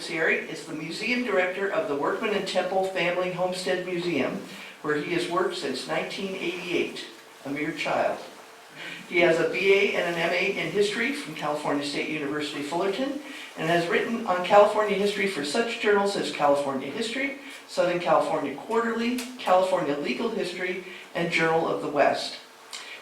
Spitzzeri is the museum director of the Workman and Temple Family Homestead Museum, where he has worked since 1988, a mere child. He has a BA and an MA in history from California State University, Fullerton, and has written on California history for such journals as California History, Southern California Quarterly, California Legal History, and Journal of the West.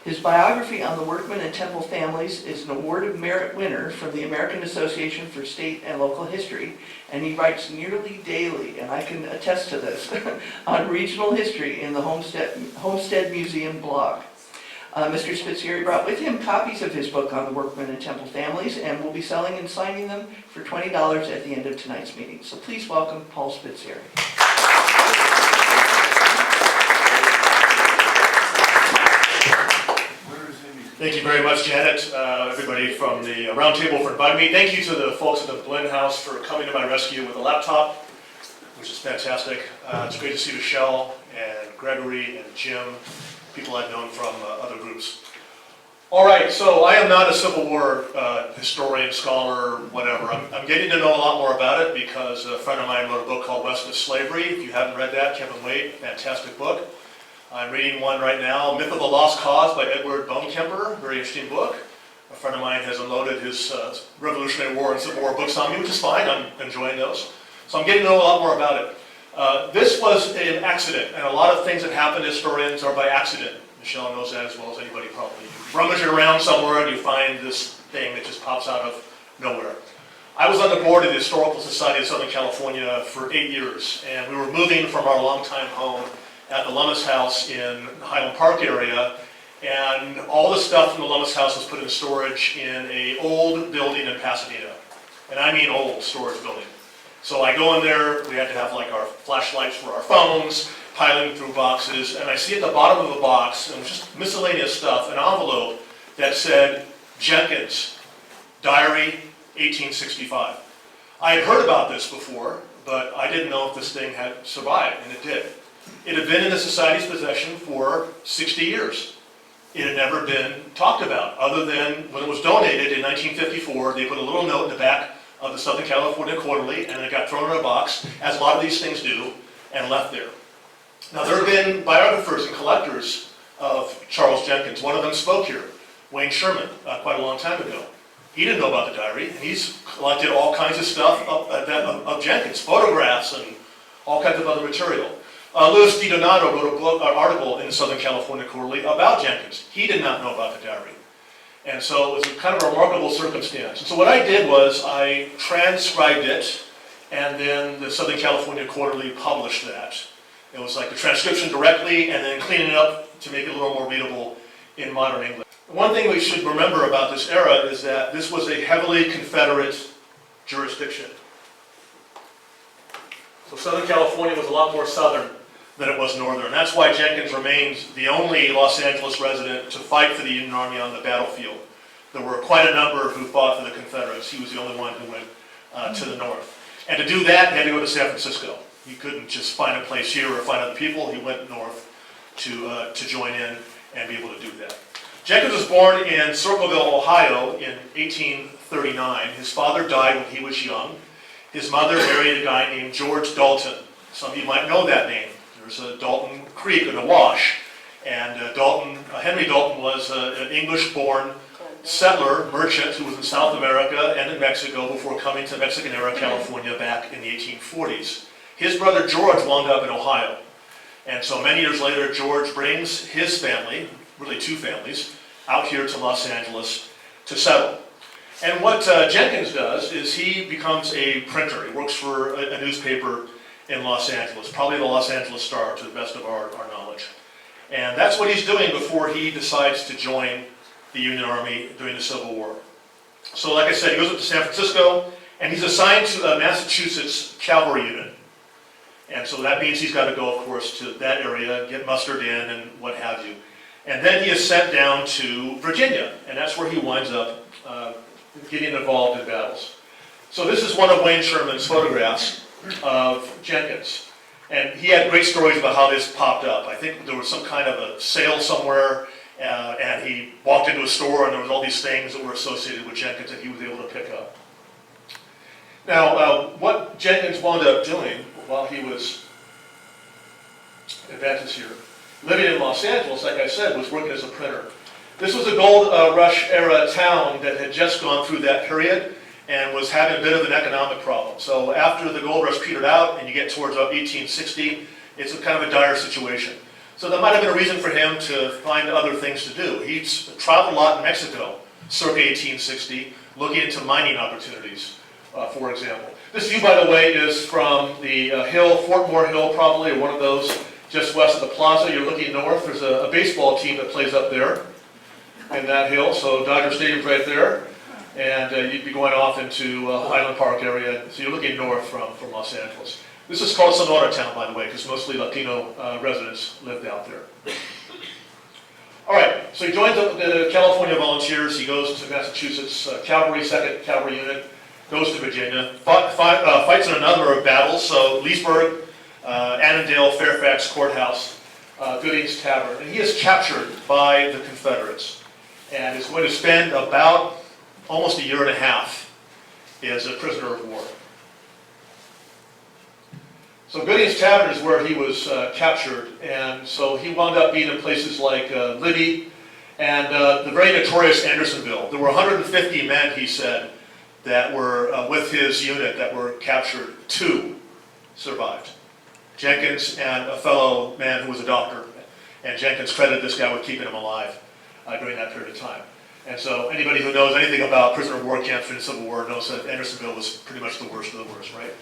His biography on the Workman and Temple families is an Award of Merit winner from the American Association for State and Local History, and he writes nearly daily, and I can attest to this, on regional history in the Homestead Museum blog. Mr. Spitzzeri brought with him copies of his book on the Workman and Temple families and will be selling and signing them for $20 at the end of tonight's meeting. So please welcome Paul Spitzzeri. Thank you very much, Janet, everybody from the roundtable for inviting me. Thank you to the folks at the Blinn House for coming to my rescue with a laptop, which is fantastic. It's great to see Michelle and Gregory and Jim, people I've known from other groups. All right, so I am not a Civil War historian, scholar, whatever. I'm getting to know a lot more about it because a friend of mine wrote a book called West of Slavery. If you haven't read that, Kevin Wade, fantastic book. I'm reading one right now, Myth of the Lost Cause by Edward Bonekemper, very interesting book. A friend of mine has unloaded his Revolutionary War and Civil War books on me, which is fine, I'm enjoying those. So I'm getting to know a lot more about it. This was an accident, and a lot of things that happen to historians are by accident. Michelle knows that as well as anybody probably. You rummage around somewhere and you find this thing that just pops out of nowhere. I was on the board of the Historical Society of Southern California for 8 years, and we were moving from our longtime home at the Lummis House in the Highland Park area, and all the stuff from the Lummis House was put in storage in an old building in Pasadena. And I mean old storage building. So I go in there, we had to have like our flashlights for our phones, piling through boxes, and I see at the bottom of the box, and just miscellaneous stuff, an envelope that said, Jenkins, Diary, 1865. I had heard about this before, but I didn't know if this thing had survived, and it did. It had been in the Society's possession for 60 years. It had never been talked about, other than when it was donated in 1954, they put a little note in the back of the Southern California Quarterly, and it got thrown in a box, as a lot of these things do, and left there. Now, there have been biographers and collectors of Charles Jenkins. One of them spoke here, Wayne Sherman, quite a long time ago. He didn't know about the diary, and he's collected all kinds of stuff of Jenkins, photographs and all kinds of other material. Louis DiDonato wrote an article in the Southern California Quarterly about Jenkins. He did not know about the diary. And so it was kind of a remarkable circumstance. And so what I did was I transcribed it, and then the Southern California Quarterly published that. It was like the transcription directly, and then cleaning it up to make it a little more readable in modern English. One thing we should remember about this era is that this was a heavily Confederate jurisdiction. So Southern California was a lot more southern than it was northern. That's why Jenkins remains the only Los Angeles resident to fight for the Union Army on the battlefield. There were quite a number who fought for the Confederates. He was the only one who went to the north. And to do that, he had to go to San Francisco. He couldn't just find a place here or find other people. He went north to join in and be able to do that. Jenkins was born in Circleville, Ohio in 1839. His father died when he was young. His mother married a guy named George Dalton. Some of you might know that name. There's a Dalton Creek and a wash. And Henry Dalton was an English-born settler, merchant, who was in South America and in Mexico before coming to Mexican-era California back in the 1840s. His brother George wound up in Ohio. And so many years later, George brings his family, really two families, out here to Los Angeles to settle. And what Jenkins does is he becomes a printer. He works for a newspaper in Los Angeles, probably the Los Angeles Star to the best of our knowledge. And that's what he's doing before he decides to join the Union Army during the Civil War. So like I said, he goes up to San Francisco, and he's assigned to a Massachusetts cavalry unit. And so that means he's got to go, of course, to that area, get mustered in and what have you. And then he is sent down to Virginia, and that's where he winds up getting involved in battles. So this is one of Wayne Sherman's photographs of Jenkins. And he had great stories about how this popped up. I think there was some kind of a sale somewhere, and he walked into a store and there was all these things that were associated with Jenkins that he was able to pick up. Now, what Jenkins wound up doing while he was, advances here, living in Los Angeles, like I said, was working as a printer. This was a gold rush era town that had just gone through that period and was having a bit of an economic problem. So after the gold rush petered out and you get towards 1860, it's a kind of a dire situation. So that might have been a reason for him to find other things to do. He'd traveled a lot in Mexico, circa 1860, looking into mining opportunities, for example. This view, by the way, is from the hill, Fort Moore Hill probably, or one of those just west of the plaza. You're looking north. There's a baseball team that plays up there in that hill. So Dodger Stadium's right there. And you'd be going off into Highland Park area. So you're looking north from Los Angeles. This is called Sonora Town, by the way, because mostly Latino residents lived out there. All right, so he joins up with the California Volunteers. He goes to Massachusetts Cavalry, 2nd Cavalry Unit, goes to Virginia, fights in a number of battles. So Leesburg, Annandale, Fairfax Courthouse, Gooding's Tavern. And he is captured by the Confederates and is going to spend about almost a year and a half as a prisoner of war. So Gooding's Tavern is where he was captured, and so he wound up being in places like Libby and the very notorious Andersonville. There were 150 men, he said, that were with his unit that were captured. 2 survived. Jenkins and a fellow man who was a doctor. And Jenkins credited this guy with keeping him alive during that period of time. And so anybody who knows anything about prisoner of war camps during the Civil War knows that Andersonville was pretty much the worst of the worst, right?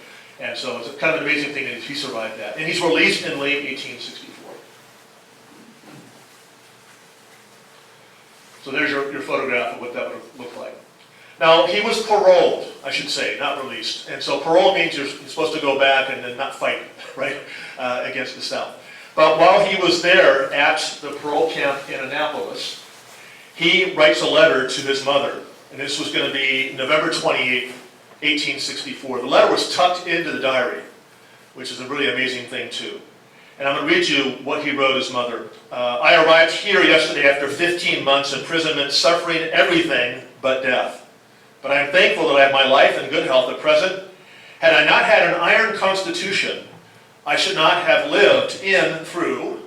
And so it's kind of an amazing thing that he survived that. And he's released in late 1864. So there's your photograph of what that would have looked like. Now, he was paroled, I should say, not released. And so parole means you're supposed to go back and then not fight, right, against the South. But while he was there at the parole camp in Annapolis, he writes a letter to his mother. And this was going to be November 28th, 1864. The letter was tucked into the diary, which is a really amazing thing, too. And I'm going to read you what he wrote his mother. I arrived here yesterday after 15 months imprisonment, suffering everything but death. But I am thankful that I have my life and good health at present. Had I not had an iron constitution, I should not have lived through.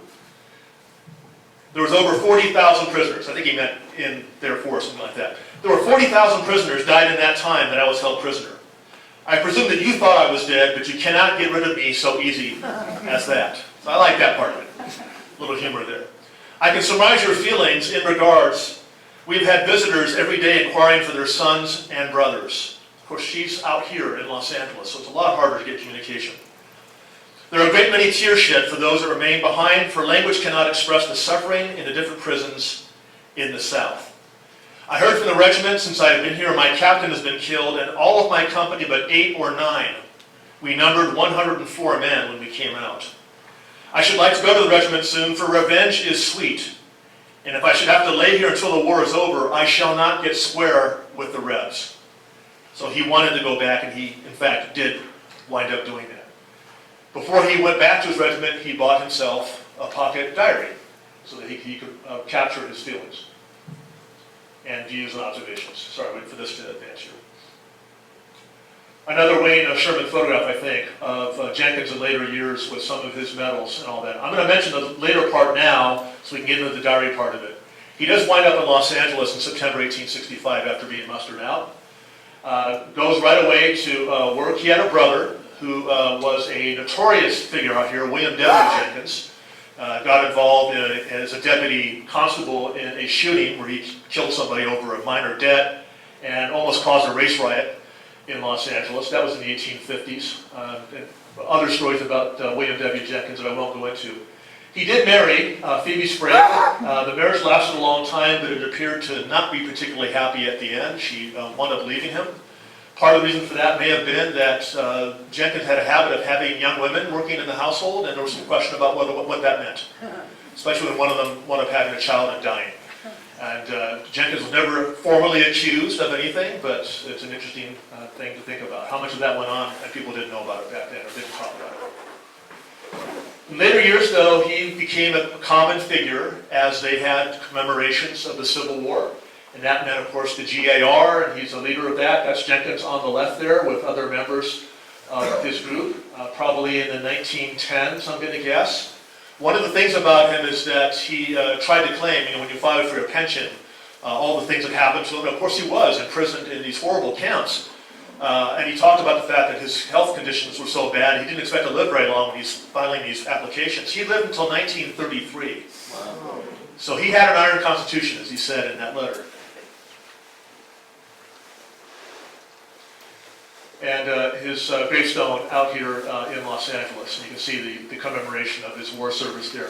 There was over 40,000 prisoners. I think he meant in their force, something like that. There were 40,000 prisoners died in that time that I was held prisoner. I presume that you thought I was dead, but you cannot get rid of me so easy as that. So I like that part of it. A little humor there. I can surmise your feelings in regards. We've had visitors every day inquiring for their sons and brothers. Of course, she's out here in Los Angeles, so it's a lot harder to get communication. There are a great many tears shed for those that remain behind, for language cannot express the suffering in the different prisons in the South. I heard from the regiment since I have been here, my captain has been killed, and all of my company but 8 or 9. We numbered 104 men when we came out. I should like to go to the regiment soon, for revenge is sweet. And if I should have to lay here until the war is over, I shall not get square with the Rebs. So he wanted to go back, and he, in fact, did wind up doing that. Before he went back to his regiment, he bought himself a pocket diary so that he could capture his feelings and views and observations. Sorry, wait for this to advance here. Another Wayne Sherman photograph, I think, of Jenkins in later years with some of his medals and all that. I'm going to mention the later part now so we can get into the diary part of it. He does wind up in Los Angeles in September 1865 after being mustered out. Goes right away to work. He had a brother who was a notorious figure out here, William W. Jenkins. Got involved as a deputy constable in a shooting where he killed somebody over a minor debt and almost caused a race riot in Los Angeles. That was in the 1850s. Other stories about William W. Jenkins that I won't go into. He did marry Phoebe Sprague. The marriage lasted a long time, but it appeared to not be particularly happy at the end. She wound up leaving him. Part of the reason for that may have been that Jenkins had a habit of having young women working in the household, and there was some question about what that meant, especially when one of them wound up having a child and dying. And Jenkins was never formally accused of anything, but it's an interesting thing to think about. How much of that went on, and people didn't know about it back then, or didn't talk about it. In later years, though, he became a common figure as they had commemorations of the Civil War. And that meant, of course, the GAR, and he's the leader of that. That's Jenkins on the left there with other members of his group, probably in the 1910s, I'm going to guess. One of the things about him is that he tried to claim, when you filed for your pension, all the things that happened to him. Of course, he was imprisoned in these horrible camps. And he talked about the fact that his health conditions were so bad, he didn't expect to live very long when he's filing these applications. He lived until 1933. Wow. So he had an iron constitution, as he said in that letter. And his gravestone out here in Los Angeles, and you can see the commemoration of his war service there.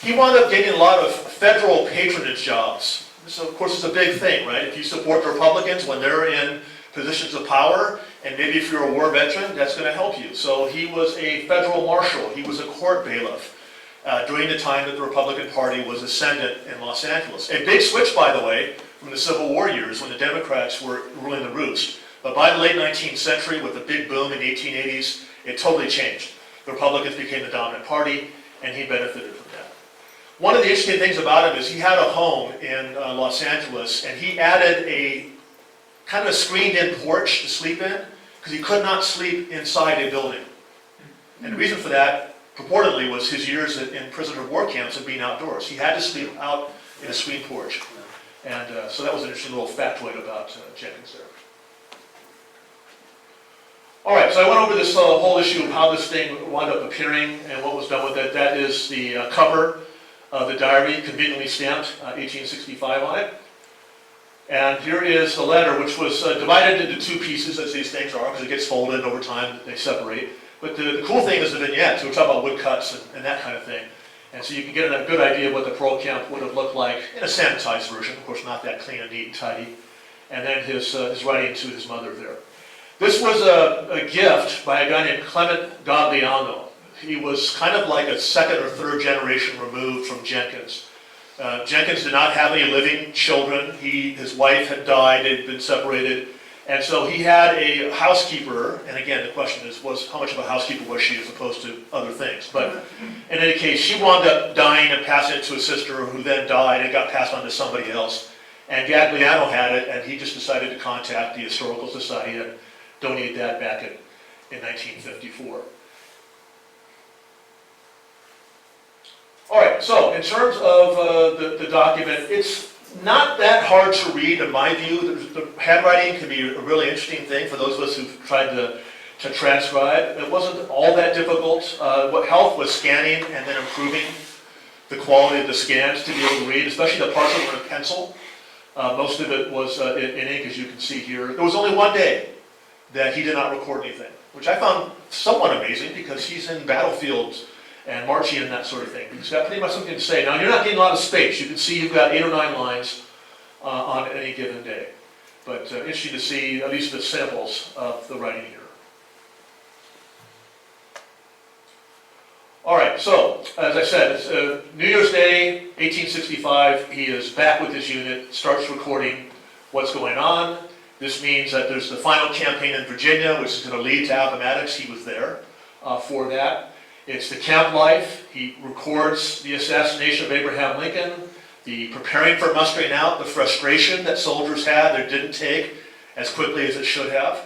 He wound up getting a lot of federal patronage jobs. This, of course, is a big thing, right? If you support the Republicans when they're in positions of power, and maybe if you're a war veteran, that's going to help you. So he was a federal marshal. He was a court bailiff during the time that the Republican Party was ascendant in Los Angeles. A big switch, by the way, from the Civil War years when the Democrats were ruling the roost. But by the late 19th century, with the big boom in the 1880s, it totally changed. The Republicans became the dominant party, and he benefited from that. One of the interesting things about him is he had a home in Los Angeles, and he added a kind of a screened-in porch to sleep in, because he could not sleep inside a building. And the reason for that, purportedly, was his years in prisoner of war camps and being outdoors. He had to sleep out in a screened porch. And so that was an interesting little factoid about Jenkins there. All right, so I went over this whole issue of how this thing wound up appearing and what was done with it. That is the cover of the diary, conveniently stamped 1865 on it. And here is the letter, which was divided into two pieces, as these things are, because it gets folded over time, they separate. But the cool thing is the vignette, so we're talking about woodcuts and that kind of thing. And so you can get a good idea of what the parole camp would have looked like in a sanitized version, of course not that clean and neat and tidy. And then his writing to his mother there. This was a gift by a guy named Clement Gagliano. He was kind of like a second or third generation removed from Jenkins. Jenkins did not have any living children. His wife had died, they'd been separated. And so he had a housekeeper, and again the question was how much of a housekeeper was she as opposed to other things. But in any case, she wound up dying and passing it to a sister who then died and got passed on to somebody else. And Gagliano had it, and he just decided to contact the Historical Society and donate that back in 1954. All right, so in terms of the document, it's not that hard to read in my view. The handwriting can be a really interesting thing for those of us who've tried to transcribe. It wasn't all that difficult. What helped was scanning and then improving the quality of the scans to be able to read, especially the parts that were in pencil. Most of it was in ink, as you can see here. There was only one day that he did not record anything, which I found somewhat amazing because he's in battlefields and marching and that sort of thing. He's got pretty much something to say. Now, you're not getting a lot of space. You can see you've got 8 or 9 lines on any given day. But interesting to see at least the samples of the writing here. All right, so as I said, it's New Year's Day, 1865. He is back with his unit, starts recording what's going on. This means that there's the final campaign in Virginia, which is going to lead to Appomattox. He was there for that. It's the camp life. He records the assassination of Abraham Lincoln, the preparing for mustering out, the frustration that soldiers had that didn't take as quickly as it should have.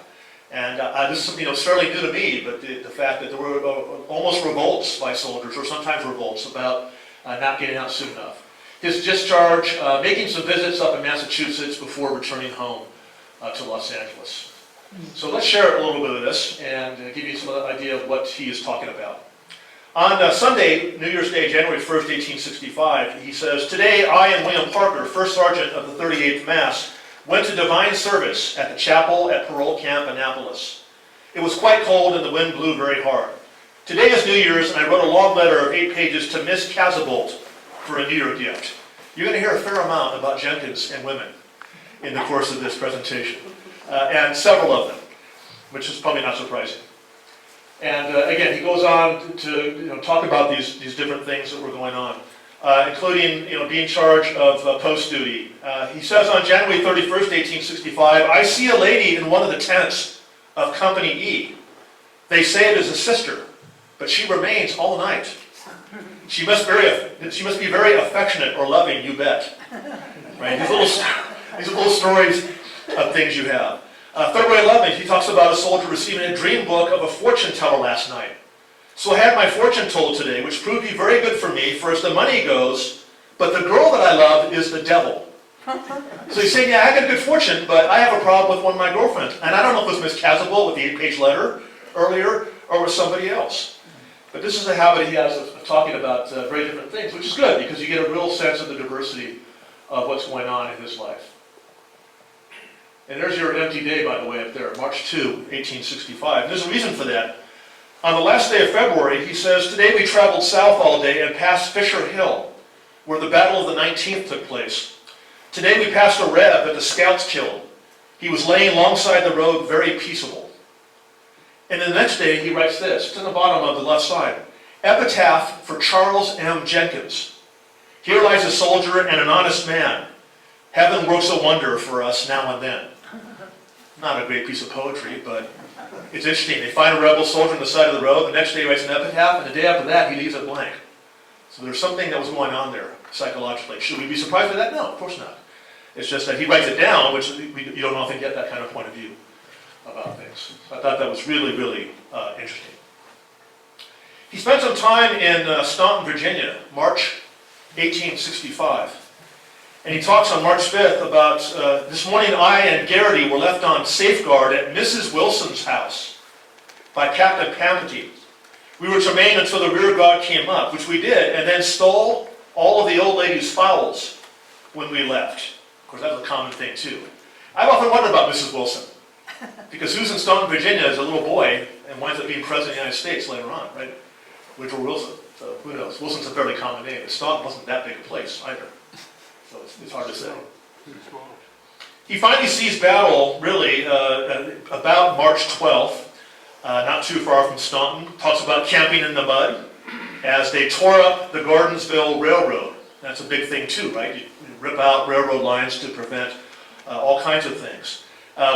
And this is something that's fairly new to me, but the fact that there were almost revolts by soldiers, or sometimes revolts, about not getting out soon enough. His discharge, making some visits up in Massachusetts before returning home to Los Angeles. So let's share a little bit of this and give you some idea of what he is talking about. On Sunday, New Year's Day, January 1st, 1865, he says, "Today I and William Parker, First Sergeant of the 38th Mass, went to divine service at the chapel at Parole Camp, Annapolis. It was quite cold and the wind blew very hard. Today is New Year's and I wrote a long letter of 8 pages to Miss Casabolt for a New Year gift." You're going to hear a fair amount about Jenkins and women in the course of this presentation, and several of them, which is probably not surprising. And again, he goes on to talk about these different things that were going on, including being charged of post duty. He says on January 31st, 1865, "I see a lady in one of the tents of Company E. They say it is a sister, but she remains all night. She must be very affectionate or loving, you bet." Right? These are little stories of things you have. February 11th, he talks about a soldier receiving a dream book of a fortune teller last night. So I had my fortune told today, which proved to be very good for me, for as the money goes, but the girl that I love is the devil. So he's saying, yeah, I got a good fortune, but I have a problem with one of my girlfriends. And I don't know if it was Miss Casable with the 8-page letter earlier, or with somebody else. But this is a habit he has of talking about very different things, which is good, because you get a real sense of the diversity of what's going on in his life. And there's your empty day, by the way, up there, March 2, 1865. And there's a reason for that. On the last day of February, he says, today we traveled south all day and passed Fisher Hill, where the Battle of the 19th took place. Today we passed a Reb that the scouts killed. He was laying alongside the road, very peaceable. And then the next day he writes this, it's in the bottom of the left side. Epitaph for Charles M. Jenkins. Here lies a soldier and an honest man. Heaven works a wonder for us now and then. Not a great piece of poetry, but it's interesting. They find a rebel soldier on the side of the road. The next day he writes an epitaph, and the day after that he leaves it blank. So there's something that was going on there psychologically. Should we be surprised by that? No, of course not. It's just that he writes it down, which you don't often get that kind of point of view about things. I thought that was really, really interesting. He spent some time in Staunton, Virginia, March 1865. And he talks on March 5th about, this morning I and Garrity were left on safeguard at Mrs. Wilson's house by Captain Pamity. We were to remain until the rear guard came up, which we did, and then stole all of the old lady's fowls when we left. Of course, that was a common thing too. I've often wondered about Mrs. Wilson, because Susan Staunton, Virginia, is a little boy and winds up being president of the United States later on, right? Woodrow Wilson. So who knows? Wilson's a fairly common name, but Staunton wasn't that big a place either. So it's hard to say. He finally sees battle, really, about March 12th, not too far from Staunton. Talks about camping in the mud as they tore up the Gordonsville Railroad. That's a big thing too, right? You rip out railroad lines to prevent all kinds of things.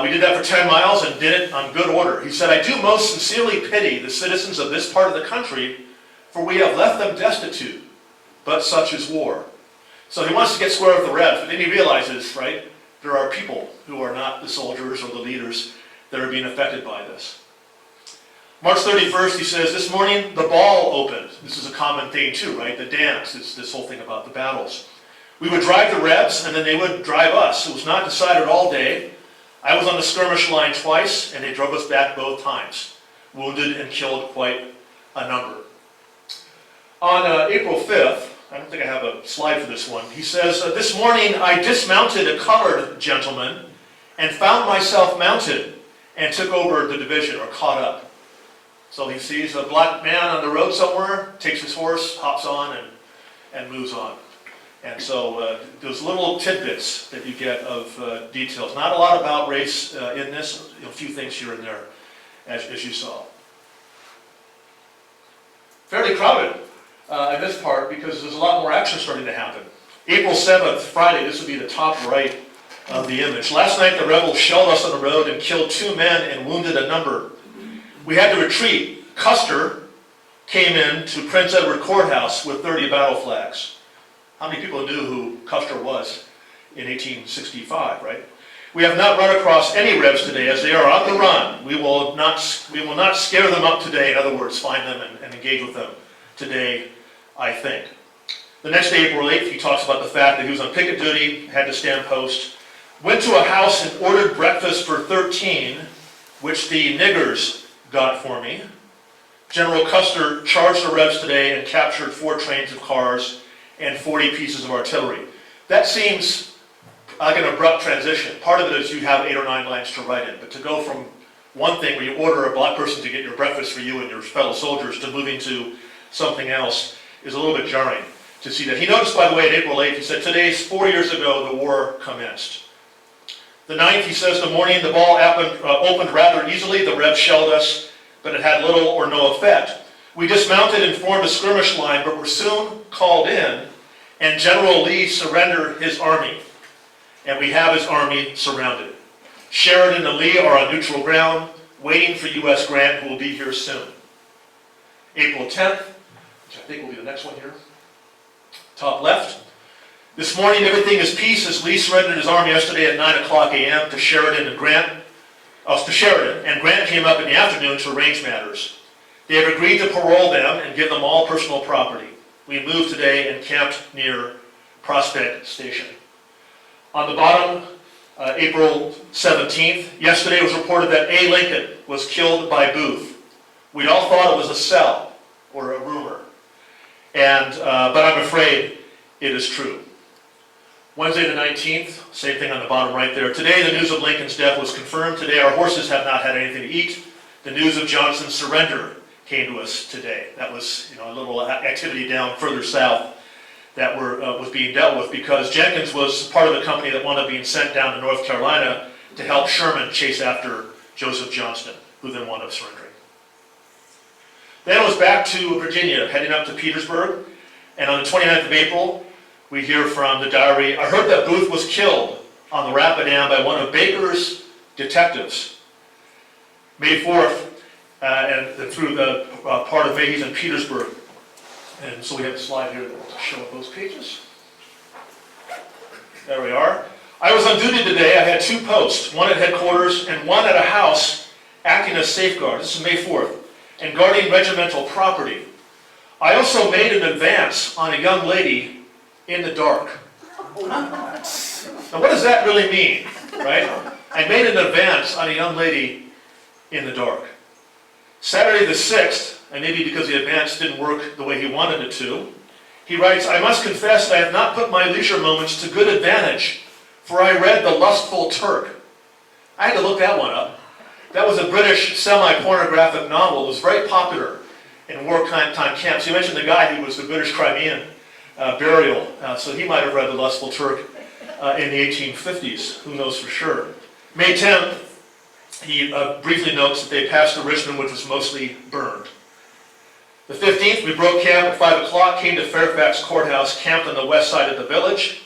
We did that for 10 miles and did it on good order. He said, I do most sincerely pity the citizens of this part of the country, for we have left them destitute, but such is war. So he wants to get square with the Rebs, but then he realizes, right, there are people who are not the soldiers or the leaders that are being affected by this. March 31st, he says, this morning the ball opened. This is a common thing too, right? The dance, it's this whole thing about the battles. We would drive the Rebs, and then they would drive us. It was not decided all day. I was on the skirmish line twice, and they drove us back both times. Wounded and killed quite a number. On April 5th, I don't think I have a slide for this one. He says, this morning I dismounted a colored gentleman and found myself mounted and took over the division, or caught up. So he sees a black man on the road somewhere, takes his horse, hops on, and moves on. And so those little tidbits that you get of details. Not a lot about race in this, a few things here and there, as you saw. Fairly crowded in this part because there's a lot more action starting to happen. April 7th, Friday, this would be the top right of the image. Last night the rebels shelled us on the road and killed 2 men and wounded a number. We had to retreat. Custer came in to Prince Edward Courthouse with 30 battle flags. How many people knew who Custer was in 1865, right? We have not run across any Rebs today as they are on the run. We will not scare them up today. In other words, find them and engage with them today, I think. The next day, April 8th, he talks about the fact that he was on picket duty, had to stand post, went to a house and ordered breakfast for 13, which the niggers got for me. General Custer charged the Rebs today and captured 4 trains of cars and 40 pieces of artillery. That seems like an abrupt transition. Part of it is you have 8 or 9 lines to write in, but to go from one thing where you order a black person to get your breakfast for you and your fellow soldiers to moving to something else is a little bit jarring to see that. He noticed, by the way, at April 8th, he said, today's 4 years ago the war commenced. The 9th, he says, the morning the ball opened rather easily. The Rebs shelled us, but it had little or no effect. We dismounted and formed a skirmish line, but were soon called in, and General Lee surrendered his army. And we have his army surrounded. Sheridan and Lee are on neutral ground, waiting for U.S. Grant, who will be here soon. April 10th, which I think will be the next one here, top left. This morning, everything is peace as Lee surrendered his army yesterday at 9 o'clock a.m. to Sheridan, and Grant came up in the afternoon to arrange matters. They have agreed to parole them and give them all personal property. We moved today and camped near Prospect Station. On the bottom, April 17th, yesterday it was reported that A. Lincoln was killed by Booth. We all thought it was a sell or a rumor, but I'm afraid it is true. Wednesday the 19th, same thing on the bottom right there. Today the news of Lincoln's death was confirmed. Today our horses have not had anything to eat. The news of Johnson's surrender came to us today. That was a little activity down further south that was being dealt with because Jenkins was part of the company that wound up being sent down to North Carolina to help Sherman chase after Joseph Johnston, who then wound up surrendering. Then it was back to Virginia, heading up to Petersburg, and on the 29th of April, we hear from the diary, I heard that Booth was killed on the Rapidan by one of Baker's detectives. May 4th, and through the part of May, he's in Petersburg. And so we have a slide here that will show up those pages. There we are. I was on duty today. I had two posts, one at headquarters and one at a house acting as safeguard. This is May 4th, and guarding regimental property. I also made an advance on a young lady in the dark. Now what does that really mean, right? I made an advance on a young lady in the dark. Saturday the 6th, and maybe because the advance didn't work the way he wanted it to, he writes, I must confess that I have not put my leisure moments to good advantage, for I read The Lustful Turk. I had to look that one up. That was a British semi-pornographic novel. It was very popular in wartime camps. You mentioned the guy who was the British Crimean burial, so he might have read The Lustful Turk in the 1850s. Who knows for sure. May 10th, he briefly notes that they passed through Richmond, which was mostly burned. The 15th, we broke camp at 5 o'clock, came to Fairfax Courthouse, camped on the west side of the village.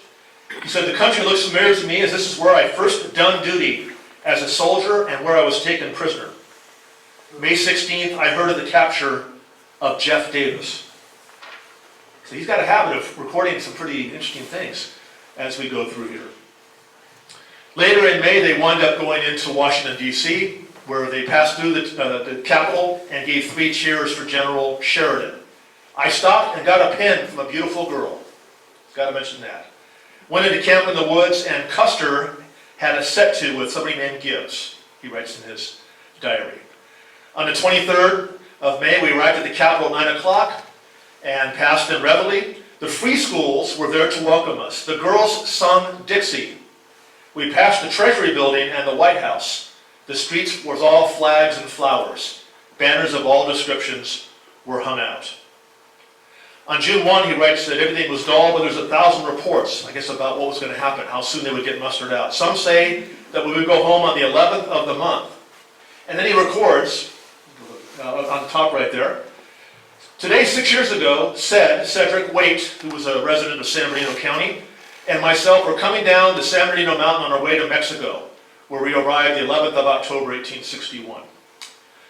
He said, the country looks familiar to me as this is where I first done duty as a soldier and where I was taken prisoner. May 16th, I heard of the capture of Jeff Davis. So he's got a habit of recording some pretty interesting things as we go through here. Later in May, they wound up going into Washington, D.C., where they passed through the Capitol and gave 3 cheers for General Sheridan. I stopped and got a pin from a beautiful girl. Got to mention that. Went into camp in the woods, and Custer had a set-to with somebody named Gibbs. He writes in his diary. On the 23rd of May, we arrived at the Capitol at 9 o'clock and passed in reveille. The free schools were there to welcome us. The girls sung Dixie. We passed the Treasury Building and the White House. The streets were all flags and flowers. Banners of all descriptions were hung out. On June 1, he writes that everything was dull, but there's 1,000 reports, I guess, about what was going to happen, how soon they would get mustered out. Some say that we would go home on the 11th of the month. And then he records, on the top right there, today, 6 years ago, said Cedric Waite, who was a resident of San Bernardino County, and myself were coming down the San Bernardino Mountain on our way to Mexico, where we arrived the 11th of October, 1861.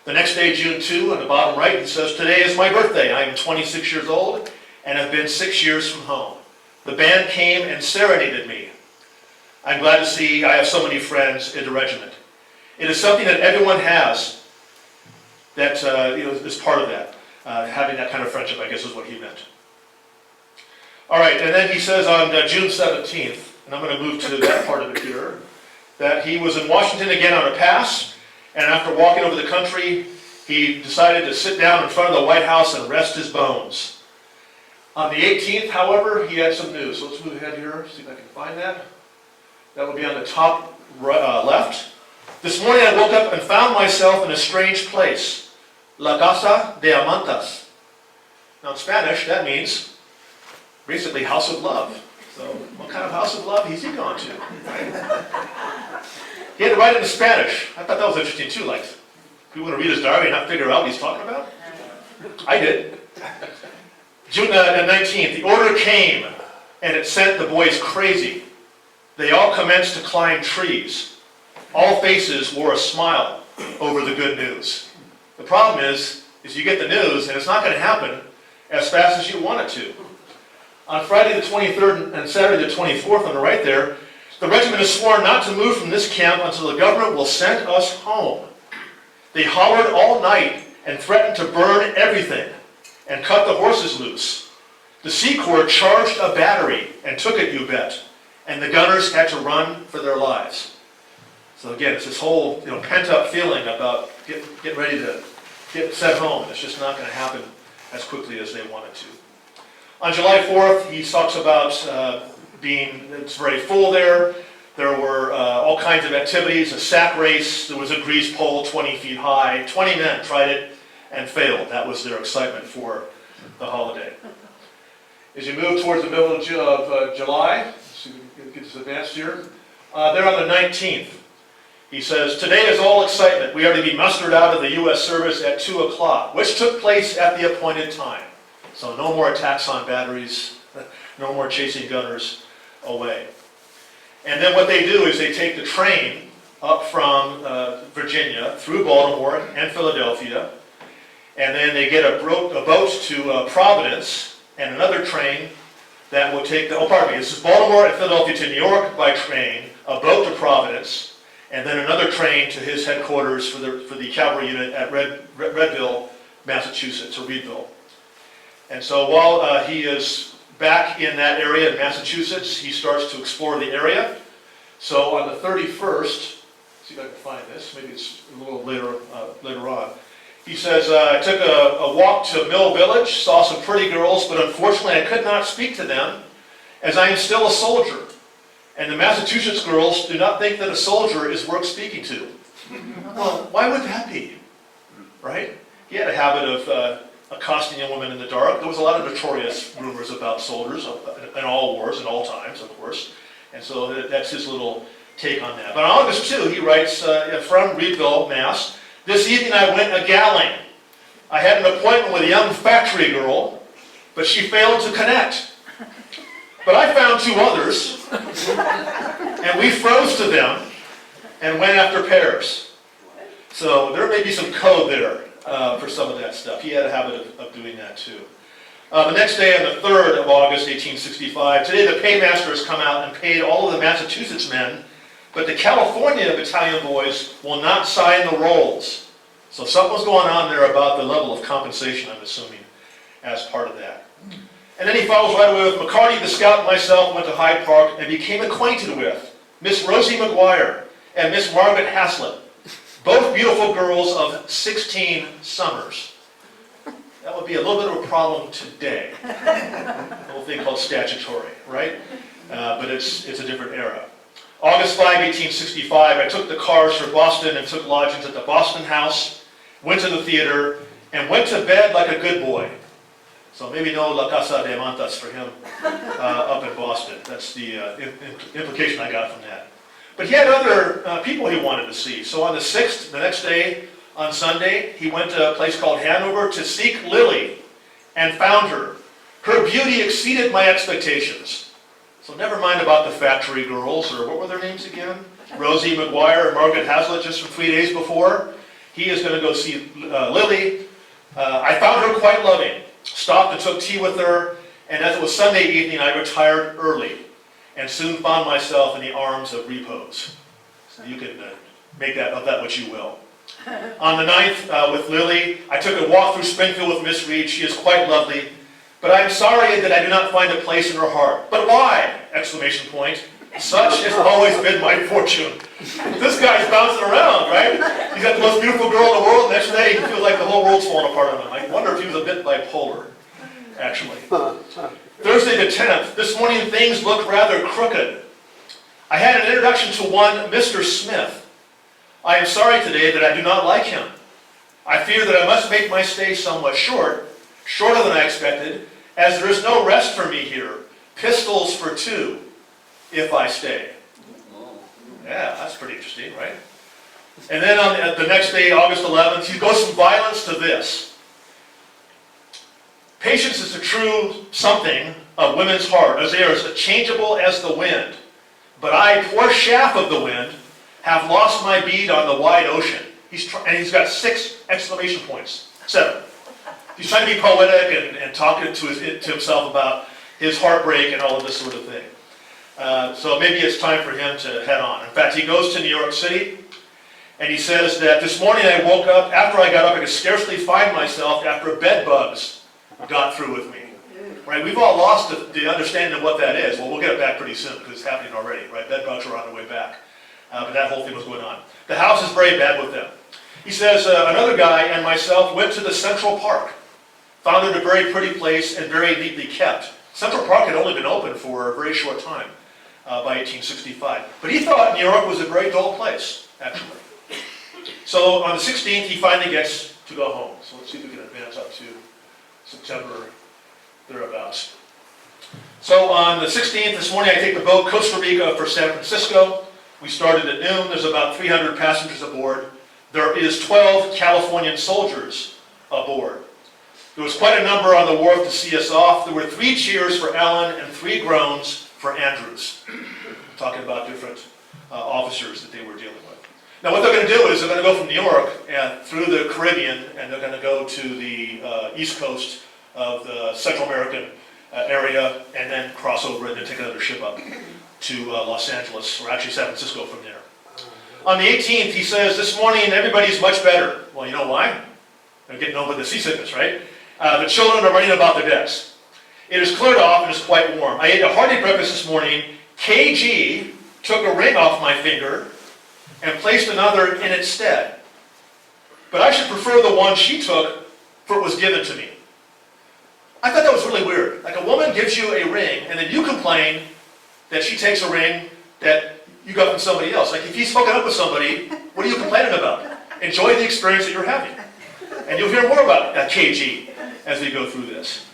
The next day, June 2, on the bottom right, he says, today is my birthday. I am 26 years old and have been 6 years from home. The band came and serenaded me. I'm glad to see I have so many friends in the regiment. It is something that everyone has that is part of that. Having that kind of friendship, I guess, is what he meant. All right, and then he says on June 17th, and I'm going to move to that part of it here, that he was in Washington again on a pass, and after walking over the country, he decided to sit down in front of the White House and rest his bones. On the 18th, however, he had some news. So let's move ahead here, see if I can find that. That would be on the top left. This morning I woke up and found myself in a strange place, La Casa de Amantas. Now in Spanish, that means basically house of love. So what kind of house of love has he gone to? He had to write it in Spanish. I thought that was interesting too. Like, you want to read his diary and not figure out what he's talking about? I did. June 19th, the order came, and it sent the boys crazy. They all commenced to climb trees. All faces wore a smile over the good news. The problem is you get the news, and it's not going to happen as fast as you want it to. On Friday the 23rd and Saturday the 24th on the right there, the regiment is sworn not to move from this camp until the government will send us home. They hollered all night and threatened to burn everything and cut the horses loose. The Sea Corps charged a battery and took it, you bet, and the gunners had to run for their lives. So again, it's this whole pent-up feeling about getting ready to get sent home. It's just not going to happen as quickly as they wanted to. On July 4th, he talks about it's very full there. There were all kinds of activities, a sack race, there was a grease pole 20 feet high. 20 men tried it and failed. That was their excitement for the holiday. As you move towards the middle of July, let's see if we can get this advanced here. There on the 19th, he says, today is all excitement. We are to be mustered out of the U.S. service at 2 o'clock, which took place at the appointed time. So no more attacks on batteries, no more chasing gunners away. And then what they do is they take the train up from Virginia through Baltimore and Philadelphia, and then they get a boat to Providence, and another train that will take this is Baltimore and Philadelphia to New York by train, a boat to Providence, and then another train to his headquarters for the cavalry unit at Redville, Massachusetts, or Reedville. And so while he is back in that area in Massachusetts, he starts to explore the area. So on the 31st, see if I can find this, maybe it's a little later on. He says, I took a walk to Mill Village, saw some pretty girls, but unfortunately I could not speak to them, as I am still a soldier. And the Massachusetts girls do not think that a soldier is worth speaking to. Well, why would that be? Right? He had a habit of accosting a woman in the dark. There was a lot of notorious rumors about soldiers in all wars, in all times, of course. And so that's his little take on that. But on August 2, he writes, from Reedville, Mass., this evening I went a-galling. I had an appointment with a young factory girl, but she failed to connect. But I found 2 others, and we froze to them and went after pairs. So there may be some code there for some of that stuff. He had a habit of doing that too. The next day, on the 3rd of August, 1865, today the paymaster has come out and paid all of the Massachusetts men, but the California battalion boys will not sign the rolls. So something was going on there about the level of compensation, I'm assuming, as part of that. And then he follows right away with McCarty, the scout, and myself went to Hyde Park and became acquainted with Miss Rosie McGuire and Miss Margaret Haslett, both beautiful girls of 16 summers. That would be a little bit of a problem today. A little thing called statutory, right? But it's a different era. August 5, 1865, I took the cars for Boston and took lodgings at the Boston House, went to the theater, and went to bed like a good boy. So maybe no La Casa de Mantas for him up in Boston. That's the implication I got from that. But he had other people he wanted to see. So on the 6th, the next day, on Sunday, he went to a place called Hanover to seek Lily and found her. Her beauty exceeded my expectations. So never mind about the factory girls, or what were their names again? Rosie McGuire and Margaret Haslett just from 3 days before. He is going to go see Lily. I found her quite loving. Stopped and took tea with her, and as it was Sunday evening, I retired early and soon found myself in the arms of repose. So you can make of that what you will. On the 9th, with Lily, I took a walk through Springfield with Miss Reed. She is quite lovely. But I am sorry that I do not find a place in her heart. But why? Exclamation point. Such has always been my fortune. This guy's bouncing around, right? He's got the most beautiful girl in the world, and next day he feels like the whole world's falling apart on him. I wonder if he was a bit bipolar, actually. Thursday the 10th, this morning things looked rather crooked. I had an introduction to one Mr. Smith. I am sorry today that I do not like him. I fear that I must make my stay somewhat shorter than I expected, as there is no rest for me here. Pistols for 2, if I stay. Yeah, that's pretty interesting, right? And then on the next day, August 11th, he goes from violence to this. Patience is the true something of women's heart, as they are as changeable as the wind. But I, poor shaft of the wind, have lost my bead on the wide ocean. And he's got 6 exclamation points. 7. He's trying to be poetic and talking to himself about his heartbreak and all of this sort of thing. So maybe it's time for him to head on. In fact, he goes to New York City, and he says that this morning I woke up, after I got up, I could scarcely find myself after bed bugs got through with me. Right? We've all lost the understanding of what that is. Well, we'll get it back pretty soon because it's happening already. Right? Bed bugs are on their way back. But that whole thing was going on. The house is very bad with them. He says, another guy and myself went to the Central Park. Found it a very pretty place and very neatly kept. Central Park had only been open for a very short time, by 1865. But he thought New York was a very dull place, actually. So on the 16th, he finally gets to go home. So let's see if we can advance up to September, thereabouts. So on the 16th, this morning, I take the boat Costa Rica for San Francisco. We started at noon. There's about 300 passengers aboard. There is 12 Californian soldiers aboard. There was quite a number on the wharf to see us off. There were 3 cheers for Ellen and 3 groans for Andrews. Talking about different officers that they were dealing with. Now what they're going to do is they're going to go from New York and through the Caribbean, and they're going to go to the east coast of the Central American area, and then cross over and then take another ship up to Los Angeles, or actually San Francisco from there. On the 18th, he says, this morning everybody's much better. Well, you know why? They're getting over the seasickness, right? The children are running about their decks. It is cleared off and is quite warm. I ate a hearty breakfast this morning. KG took a ring off my finger and placed another in its stead. But I should prefer the one she took, for it was given to me. I thought that was really weird. Like a woman gives you a ring, and then you complain that she takes a ring that you got from somebody else. Like if he's hooking up with somebody, what are you complaining about? Enjoy the experience that you're having. And you'll hear more about KG as we go through this.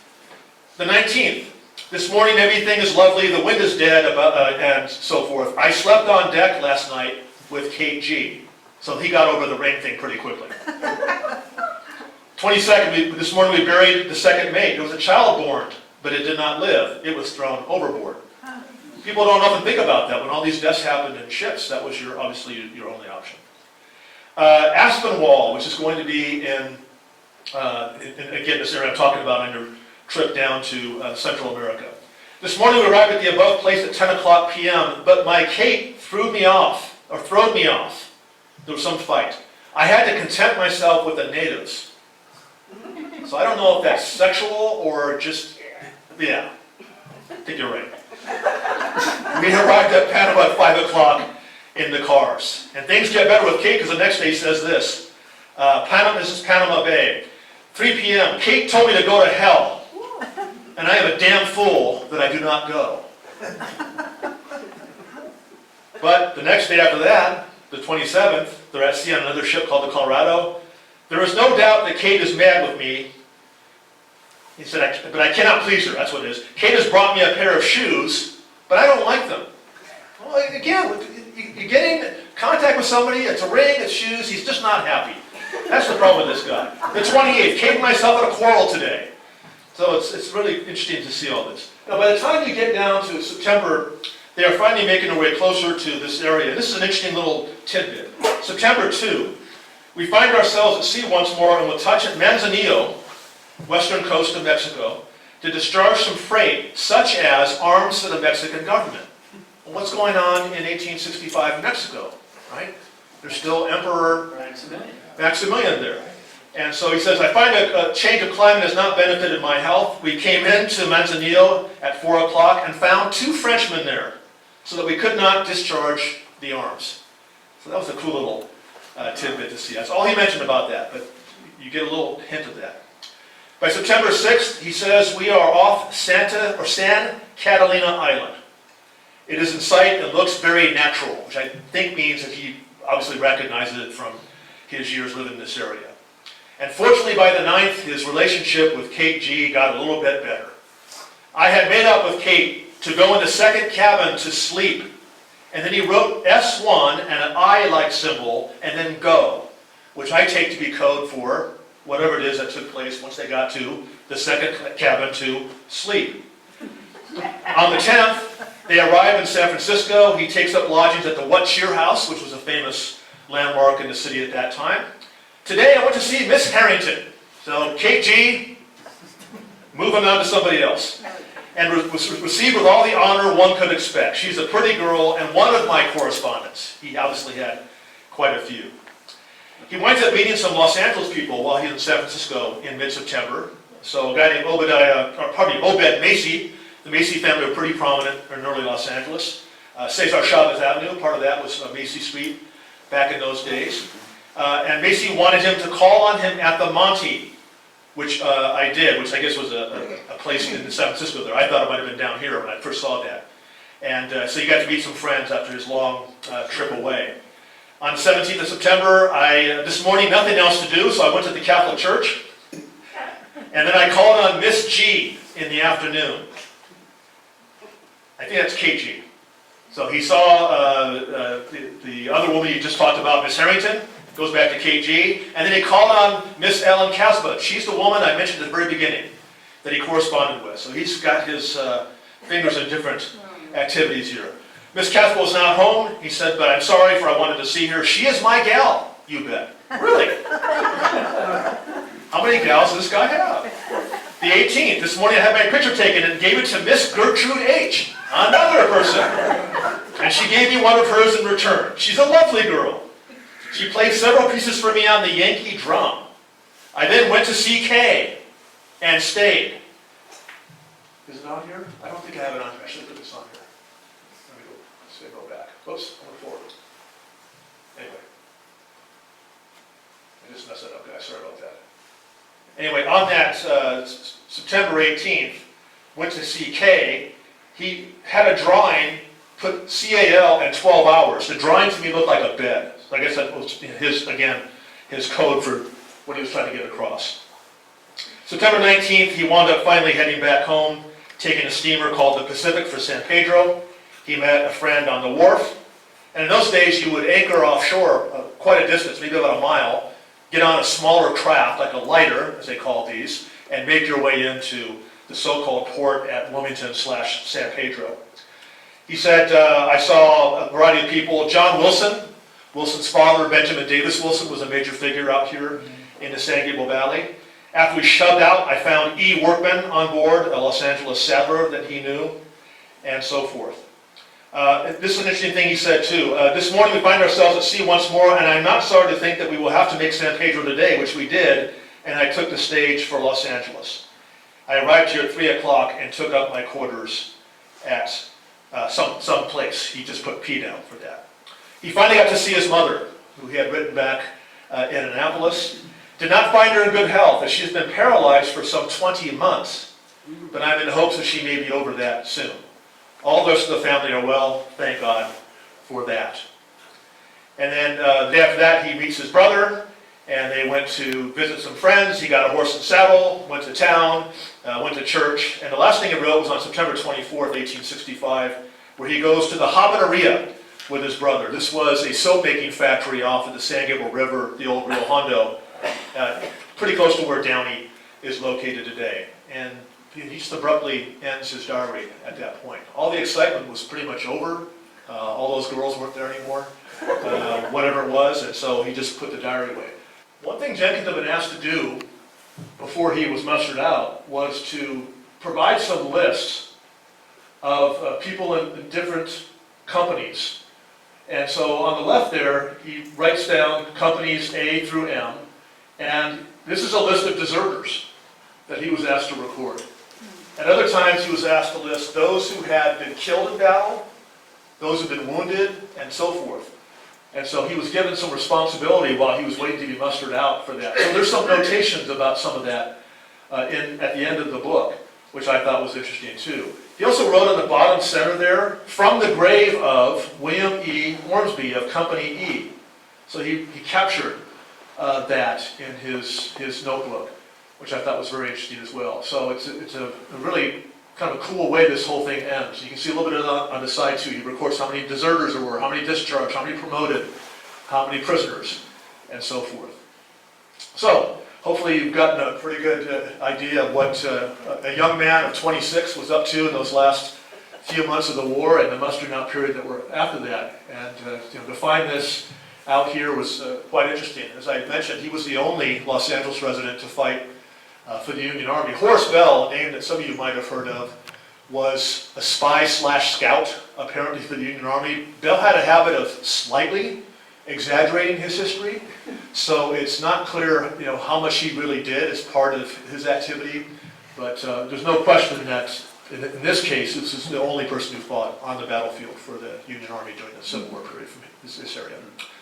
The 19th. This morning everything is lovely, the wind is dead, and so forth. I slept on deck last night with KG. So he got over the ring thing pretty quickly. 22nd, this morning we buried the second mate. There was a child born, but it did not live. It was thrown overboard. People don't often think about that. When all these deaths happened in ships, that was obviously your only option. Aspinwall, which is going to be in again, this area I'm talking about on your trip down to Central America. This morning we arrived at the above place at 10 o'clock p.m., but my Kate throwed me off. There was some fight. I had to content myself with the natives. So I don't know if that's sexual or just, yeah, I think you're right. We arrived at Panama at 5 o'clock in the cars. And things get better with Kate because the next day he says this. This is Panama Bay. 3 p.m. Kate told me to go to hell. And I am a damn fool that I do not go. But the next day after that, the 27th, they're at sea on another ship called the Colorado. There is no doubt that Kate is mad with me. He said, but I cannot please her. That's what it is. Kate has brought me a pair of shoes, but I don't like them. Well, again, you get in contact with somebody, it's a ring, it's shoes, he's just not happy. That's the problem with this guy. The 28th, Kate and myself had a quarrel today. So it's really interesting to see all this. Now, by the time you get down to September, they are finally making their way closer to this area. This is an interesting little tidbit. September 2, we find ourselves at sea once more and will touch at Manzanillo, western coast of Mexico, to discharge some freight, such as arms for the Mexican government. Well, what's going on in 1865 in Mexico, right? There's still Emperor Maximilian there. And so he says, I find a change of climate has not benefited my health. We came into Manzanillo at 4 o'clock and found 2 Frenchmen there, so that we could not discharge the arms. So that was a cool little tidbit to see. That's all he mentioned about that, but you get a little hint of that. By September 6th, he says, we are off San Catalina Island. It is in sight and looks very natural, which I think means that he obviously recognizes it from his years living in this area. And fortunately, by the 9th, his relationship with Kate G got a little bit better. I had made up with Kate to go in the second cabin to sleep, and then he wrote S1 and an I-like symbol, and then go, which I take to be code for whatever it is that took place once they got to the second cabin to sleep. On the 10th, they arrive in San Francisco. He takes up lodgings at the What Cheer House, which was a famous landmark in the city at that time. Today I went to see Miss Harrington. So Kate G, moving on to somebody else. and was received with all the honor one could expect. She's a pretty girl and one of my correspondents. He obviously had quite a few. He winds up meeting some Los Angeles people while he was in San Francisco in mid-September. So a guy named Obed Macy. The Macy family were pretty prominent in early Los Angeles. Cesar Chavez Avenue, part of that was Macy Street back in those days. And Macy wanted him to call on him at the Monte, which I did, which I guess was a place in San Francisco there. I thought it might have been down here when I first saw that. And so he got to meet some friends after his long trip away. On the 17th of September, this morning, nothing else to do, so I went to the Catholic Church. And then I called on Miss G in the afternoon. I think that's KG. So he saw the other woman you just talked about, Miss Harrington, goes back to KG. And then he called on Miss Ellen Casbah. She's the woman I mentioned at the very beginning that he corresponded with. So he's got his fingers in different activities here. Miss Caswell is not home. He said, but I'm sorry for I wanted to see her. She is my gal, you bet. Really? How many gals does this guy have? The 18th. This morning I had my picture taken and gave it to Miss Gertrude H., another person. And she gave me one of hers in return. She's a lovely girl. She played several pieces for me on the Yankee drum. I then went to see Kay and stayed. Is it on here? I don't think I have it on here. I should put this on here. Let's go back. Whoops, I went forward. Anyway. I just messed that up, guys. Sorry about that. Anyway, on that September 18th, went to see Kay. He had a drawing, put CAL and 12 hours. The drawing to me looked like a bed. So I guess that was his code for what he was trying to get across. September 19th, he wound up finally heading back home, taking a steamer called the Pacific for San Pedro. He met a friend on the wharf. And in those days, you would anchor offshore quite a distance, maybe about a mile, get on a smaller craft, like a lighter, as they call these, and make your way into the so-called port at Wilmington/San Pedro. He said, I saw a variety of people. John Wilson, Wilson's father, Benjamin Davis Wilson, was a major figure out here in the San Gabriel Valley. After we shoved out, I found E. Workman on board, a Los Angeles saddler that he knew, and so forth. This is an interesting thing he said too. This morning we find ourselves at sea once more, and I'm not sorry to think that we will have to make San Pedro today, which we did, and I took the stage for Los Angeles. I arrived here at 3 o'clock and took up my quarters at some place. He just put P down for that. He finally got to see his mother, who he had written back in Annapolis. Did not find her in good health, as she's been paralyzed for some 20 months, but I'm in hopes that she may be over that soon. All the rest of the family are well, thank God for that. And then the day after that, he meets his brother, and they went to visit some friends. He got a horse and saddle, went to town, went to church, and the last thing he wrote was on September 24th, 1865, where he goes to the Habaneria with his brother. This was a soap-making factory off of the San Gabriel River, the old Rio Hondo, pretty close to where Downey is located today. And he just abruptly ends his diary at that point. All the excitement was pretty much over. All those girls weren't there anymore, whatever it was, and so he just put the diary away. One thing Jenkins had been asked to do before he was mustered out was to provide some lists of people in different companies. And so on the left there, he writes down companies A through M, and this is a list of deserters that he was asked to record. At other times, he was asked to list those who had been killed in battle, those who had been wounded, and so forth. And so he was given some responsibility while he was waiting to be mustered out for that. So there's some notations about some of that at the end of the book, which I thought was interesting too. He also wrote on the bottom center there, from the grave of William E. Ormsby of Company E. So he captured that in his notebook, which I thought was very interesting as well. So it's a really kind of a cool way this whole thing ends. You can see a little bit on the side too. He records how many deserters there were, how many discharged, how many promoted, how many prisoners, and so forth. So hopefully you've gotten a pretty good idea of what a young man of 26 was up to in those last few months of the war and the mustering out period that were after that. And to find this out here was quite interesting. As I mentioned, he was the only Los Angeles resident to fight for the Union Army. Horace Bell, a name that some of you might have heard of, was a spy/scout, apparently for the Union Army. Bill had a habit of slightly exaggerating his history, so it's not clear, how much he really did as part of his activity. But there's no question that in this case, this is the only person who fought on the battlefield for the Union Army during the Civil War period from this area.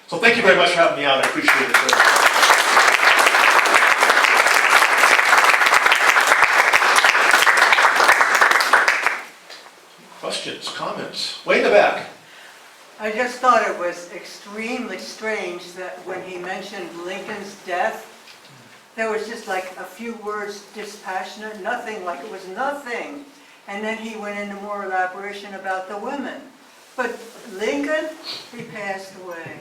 So thank you very much for having me out. I appreciate it. Questions, comments? Way in the back. I just thought it was extremely strange that when he mentioned Lincoln's death, there was just like a few words dispassionate, nothing, like it was nothing. And then he went into more elaboration about the women. But Lincoln, he passed away,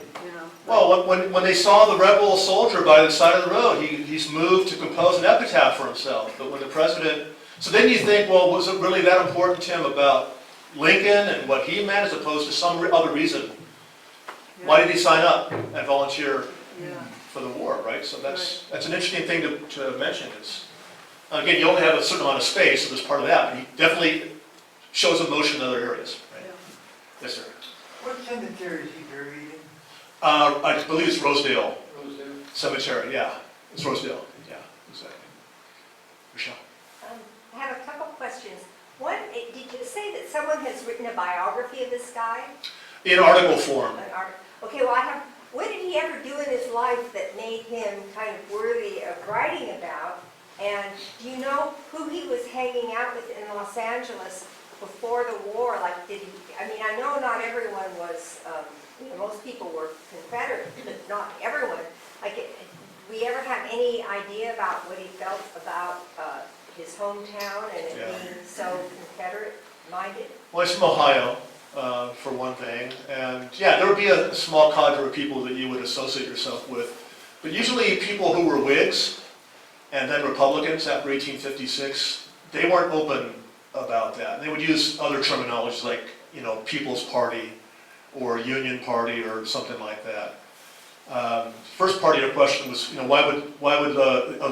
Well, when they saw the rebel soldier by the side of the road, he's moved to compose an epitaph for himself. But when the president... So then you think, well, was it really that important to him about Lincoln and what he meant as opposed to some other reason? Yeah. Why did he sign up and volunteer Yeah. for the war, right? So that's an interesting thing to mention. Is again, you only have a certain amount of space, so there's part of that. But he definitely shows emotion in other areas. Right? Yeah. Yes, sir. What cemetery is he buried in? I believe it's Rosedale Rosedale? Cemetery. Yeah, it's Rosedale. Yeah, exactly. Michelle. I have a couple questions. One, did you say that someone has written a biography of this guy? In article form. Okay, well, what did he ever do in his life that made him kind of worthy of writing about? And do you know who he was hanging out with in Los Angeles before the war? Like, I know not everyone was, most people were Confederate, but not everyone. Like, did we ever have any idea about what he felt about his hometown and it being so Confederate-minded? Well, he's from Ohio, for one thing. And yeah, there would be a small cadre of people that you would associate yourself with. But usually people who were Whigs and then Republicans after 1856, they weren't open about that. They would use other terminologies like, People's Party or Union Party or something like that. First part of your question was, why would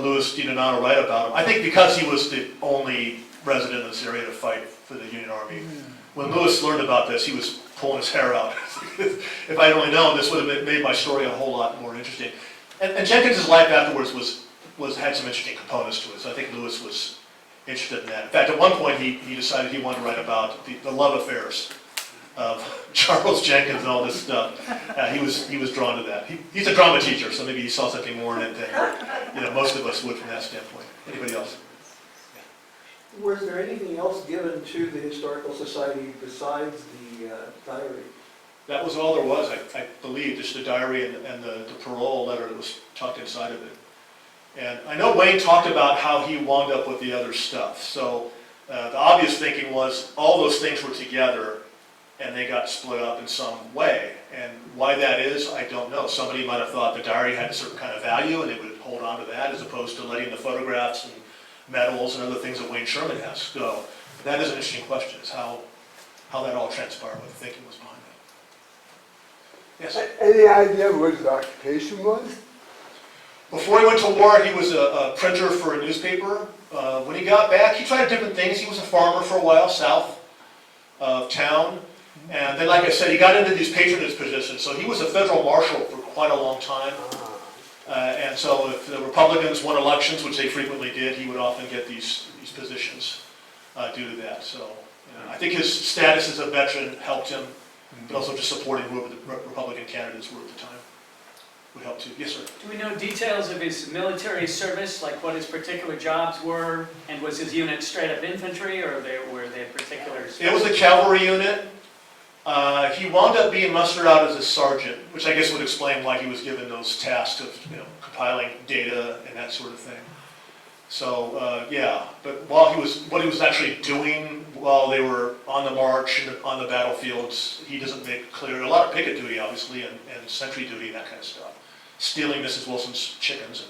Louis DiDonato write about him? I think because he was the only resident in this area to fight for the Union Army. When Louis learned about this, he was pulling his hair out. If I'd only known, this would have made my story a whole lot more interesting. And Jenkins' life afterwards had some interesting components to it, so I think Louis was interested in that. In fact, at one point he decided he wanted to write about the love affairs of Charles Jenkins and all this stuff. He was drawn to that. He's a drama teacher, so maybe he saw something more in it than most of us would from that standpoint. Anybody else? Was there anything else given to the Historical Society besides the diary? That was all there was, I believe, just the diary and the parole letter that was tucked inside of it. And I know Wayne talked about how he wound up with the other stuff. So the obvious thinking was all those things were together and they got split up in some way. And why that is, I don't know. Somebody might have thought the diary had a certain kind of value and they would hold on to that as opposed to letting the photographs and medals and other things that Wayne Sherman has go. That is an interesting question, is how that all transpired, what the thinking was behind it. Yes? Any idea what his occupation was? Before he went to war, he was a printer for a newspaper. When he got back, he tried different things. He was a farmer for a while, south of town. And then, like I said, he got into these patronage positions. So he was a federal marshal for quite a long time. And so if the Republicans won elections, which they frequently did, he would often get these positions due to that. So I think his status as a veteran helped him, but also just supporting whoever the Republican candidates were at the time would help too. Yes, sir. Do we know details of his military service, like what his particular jobs were? And was his unit straight up infantry, or were they particulars? It was a cavalry unit. He wound up being mustered out as a sergeant, which I guess would explain why he was given those tasks of compiling data and that sort of thing. So yeah, but what he was actually doing while they were on the march and on the battlefields, he doesn't make clear. A lot of picket duty, obviously, and sentry duty and that kind of stuff. Stealing Mrs. Wilson's chickens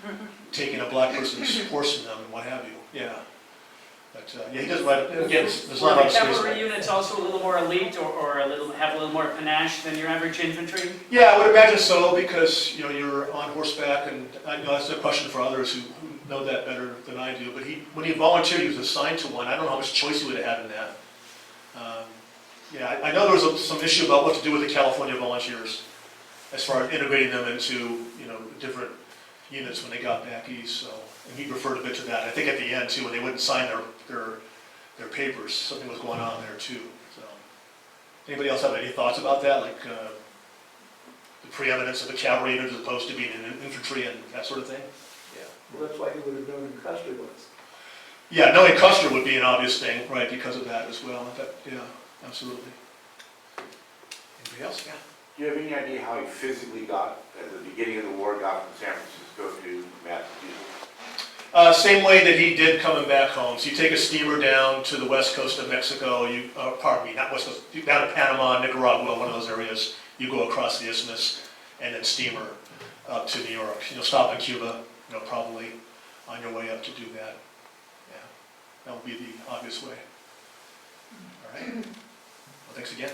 and taking a black person's horse in them and what have you. Yeah. But yeah, he doesn't write. Again, there's not a lot of space. Were the cavalry units also a little more elite, or have a little more panache than your average infantry? Yeah, I would imagine so, because you're on horseback, and that's a question for others who know that better than I do, but when he volunteered, he was assigned to one. I don't know how much choice he would have had in that. Yeah, I know there was some issue about what to do with the California volunteers, as far as integrating them into, different units when they got back east, so, and he referred a bit to that. I think at the end too, when they wouldn't sign their papers, something was going on there too, so. Anybody else have any thoughts about that, like, the preeminence of the cavalry unit as opposed to being in infantry and that sort of thing? Yeah. Well, that's why he would have known who Custer was. Yeah, knowing Custer would be an obvious thing, right, because of that as well. Yeah, absolutely. Anybody else? Yeah. Do you have any idea how he physically got, at the beginning of the war, got from San Francisco to Massachusetts? Same way that he did coming back home. So you take a steamer down to the west coast of Mexico, pardon me, not west coast, down to Panama, Nicaragua, one of those areas. You go across the isthmus and then steamer up to New York. Stop in Cuba, probably on your way up to do that. Yeah, that would be the obvious way. All right. Well, thanks again.